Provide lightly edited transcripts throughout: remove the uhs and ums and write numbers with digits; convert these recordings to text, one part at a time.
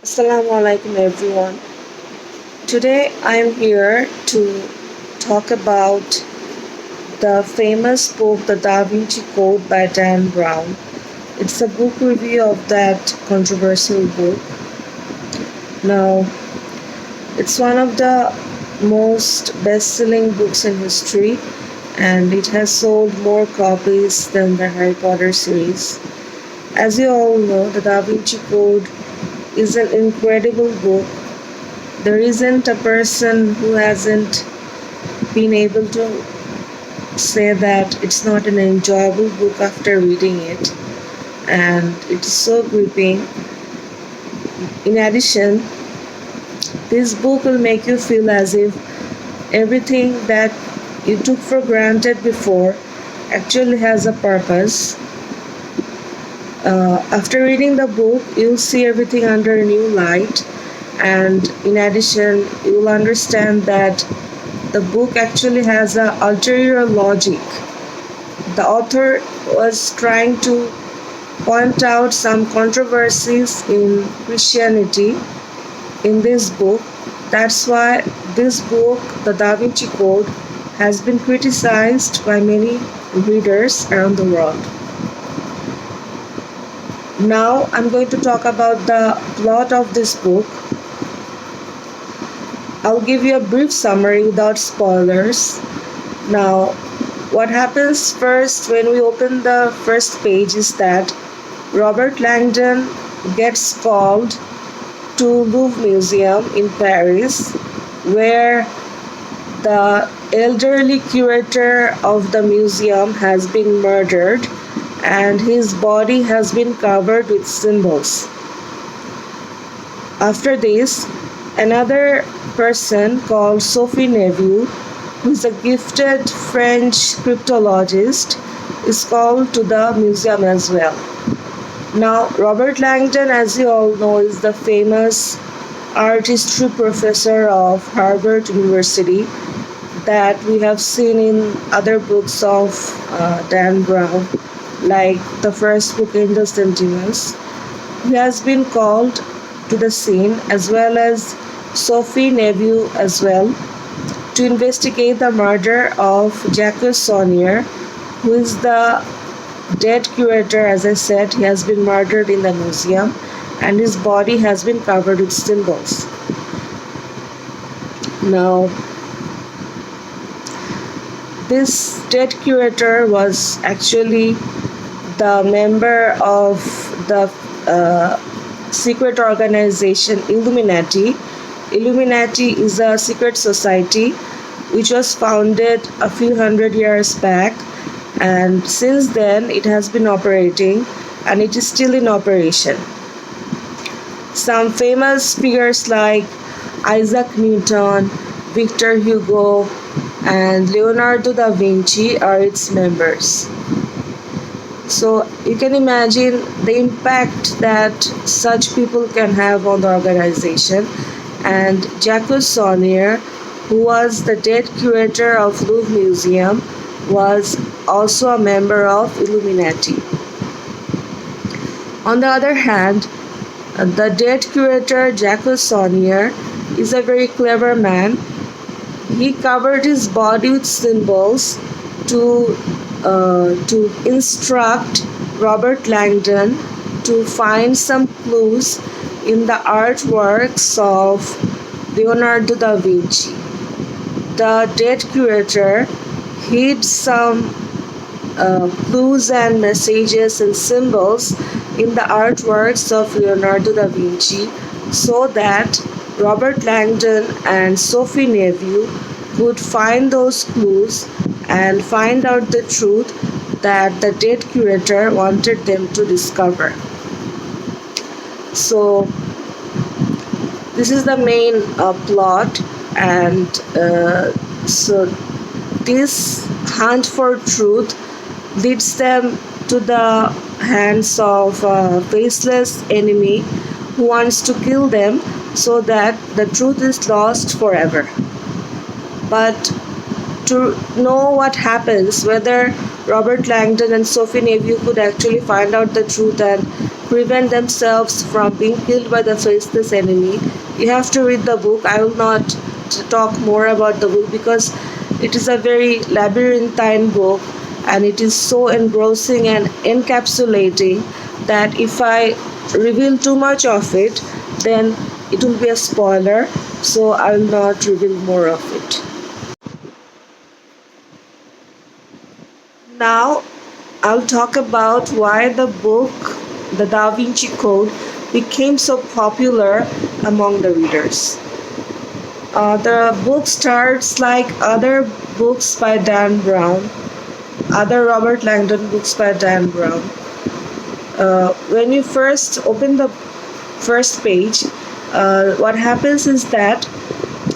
Assalamu alaikum everyone. Today I am here to talk about the famous book The Da Vinci Code by Dan Brown. It's a book review of that controversial book. Now, it's one of the most best-selling books in history and it has sold more copies than the Harry Potter series. As you all know, The Da Vinci Code is an incredible book. There isn't a person who hasn't been able to say that it's not an enjoyable book after reading it, and it's so gripping. In addition, this book will make you feel as if everything that you took for granted before actually has a purpose. After reading the book, you'll see everything under a new light, and in addition, you'll understand that the book actually has an ulterior logic. The author was trying to point out some controversies in Christianity in this book. That's why this book, The Da Vinci Code, has been criticized by many readers around the world. Now I'm going to talk about the plot of this book. I'll give you a brief summary without spoilers. Now, what happens first when we open the first page is that Robert Langdon gets called to Louvre Museum in Paris, where the elderly curator of the museum has been murdered and his body has been covered with symbols. After this, another person called Sophie Neveu, who is a gifted French cryptologist, is called to the museum as well. Now, Robert Langdon, as you all know, is the famous art history professor of Harvard University that we have seen in other books of Dan Brown, like the first book, Angels and Demons. He has been called to the scene, as well as Sophie Neveu as well, to investigate the murder of Jacques Sauniere, who is the dead curator. As I said, he has been murdered in the museum and his body has been covered with symbols. Now, this dead curator was actually the member of the secret organization Illuminati. Illuminati is a secret society which was founded a few hundred years back, and since then it has been operating and it is still in operation. Some famous figures like Isaac Newton, Victor Hugo, and Leonardo da Vinci are its members. So you can imagine the impact that such people can have on the organization. And Jacques Sauniere, who was the dead curator of Louvre Museum, was also a member of Illuminati. On the other hand, the dead curator Jacques Sauniere is a very clever man. He covered his body with symbols to instruct Robert Langdon to find some clues in the artworks of Leonardo da Vinci. The dead curator hid some clues and messages and symbols in the artworks of Leonardo da Vinci so that Robert Langdon and Sophie Neveu could find those clues and find out the truth that the dead curator wanted them to discover. So this is the main plot, and so this hunt for truth leads them to the hands of a faceless enemy who wants to kill them so that the truth is lost forever. But to know what happens, whether Robert Langdon and Sophie Neveu could actually find out the truth and prevent themselves from being killed by the faceless enemy. You have to read the book. I will not talk more about the book because it is a very labyrinthine book and it is so engrossing and encapsulating that if I reveal too much of it, then it will be a spoiler, so I will not reveal more of it. Now I'll talk about why the book The Da Vinci Code became so popular among the readers. The book starts like other books by Dan Brown, other Robert Langdon books by Dan Brown. When you first open the first page, what happens is that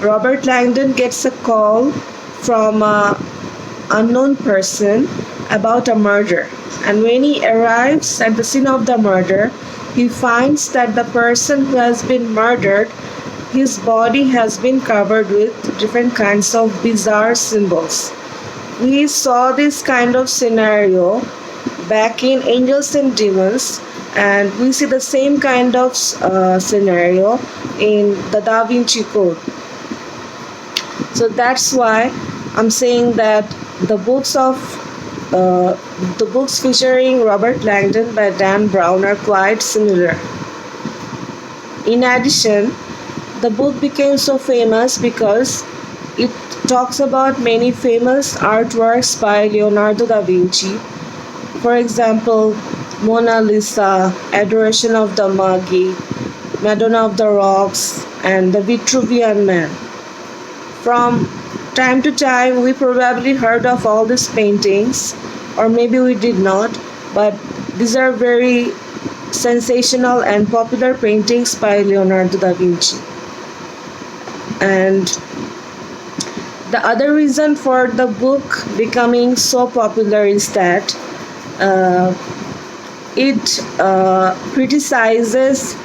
Robert Langdon gets a call from an unknown person about a murder. And when he arrives at the scene of the murder, he finds that the person who has been murdered, his body has been covered with different kinds of bizarre symbols. We saw this kind of scenario back in Angels and Demons, and we see the same kind of scenario in the Da Vinci Code. So that's why I'm saying that the books featuring Robert Langdon by Dan Brown are quite similar. In addition, the book became so famous because it talks about many famous artworks by Leonardo da Vinci. For example, Mona Lisa, Adoration of the Magi, Madonna of the Rocks, and the Vitruvian Man. From time to time, we probably heard of all these paintings, or maybe we did not, but these are very sensational and popular paintings by Leonardo da Vinci. And the other reason for the book becoming so popular is that it criticizes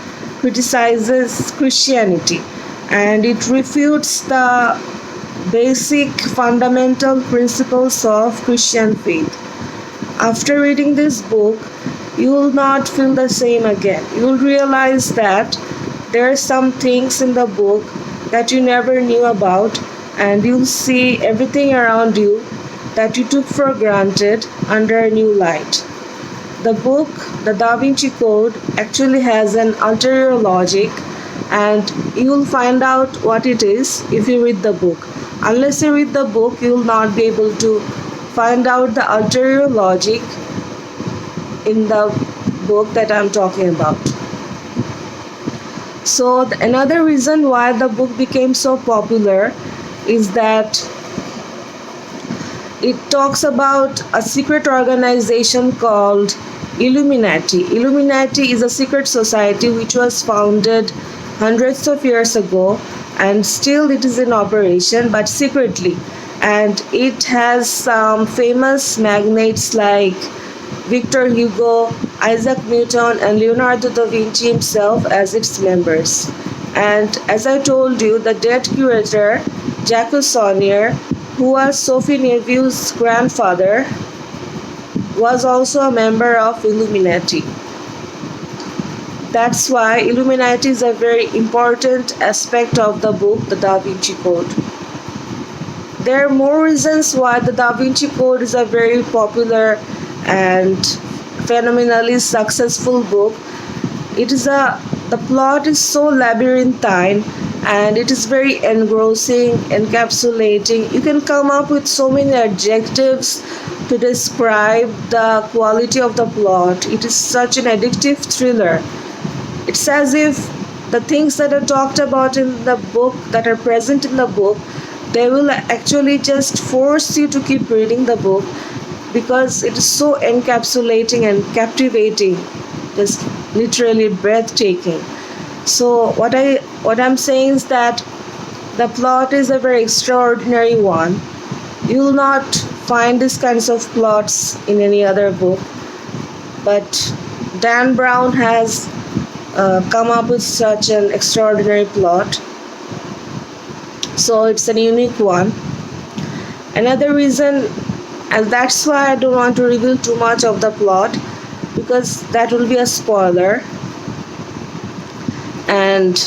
Christianity, and it refutes the basic fundamental principles of Christian faith. After reading this book, you will not feel the same again. You will realize that there are some things in the book that you never knew about, and you'll see everything around you that you took for granted under a new light. The book, The Da Vinci Code, actually has an ulterior logic, and you will find out what it is if you read the book. Unless you read the book, you will not be able to find out the ulterior logic in the book that I'm talking about. So another reason why the book became so popular is that it talks about a secret organization called Illuminati. Illuminati is a secret society which was founded hundreds of years ago, and still it is in operation, but secretly. And it has some famous magnates like Victor Hugo, Isaac Newton, and Leonardo da Vinci himself as its members. And as I told you, the dead curator, Jacques Sauniere, who was Sophie Neveu's grandfather, was also a member of Illuminati. That's why Illuminati is a very important aspect of the book, The Da Vinci Code. There are more reasons why The Da Vinci Code is a very popular and phenomenally successful book. The plot is so labyrinthine and it is very engrossing, encapsulating. You can come up with so many adjectives to describe the quality of the plot. It is such an addictive thriller. It's as if the things that are talked about in the book, that are present in the book, they will actually just force you to keep reading the book because it is so encapsulating and captivating, just literally breathtaking. So what I'm saying is that the plot is a very extraordinary one. You will not find these kinds of plots in any other book, but Dan Brown has come up with such an extraordinary plot. So it's a unique one. Another reason and that's why I don't want to reveal too much of the plot, because that will be a spoiler. And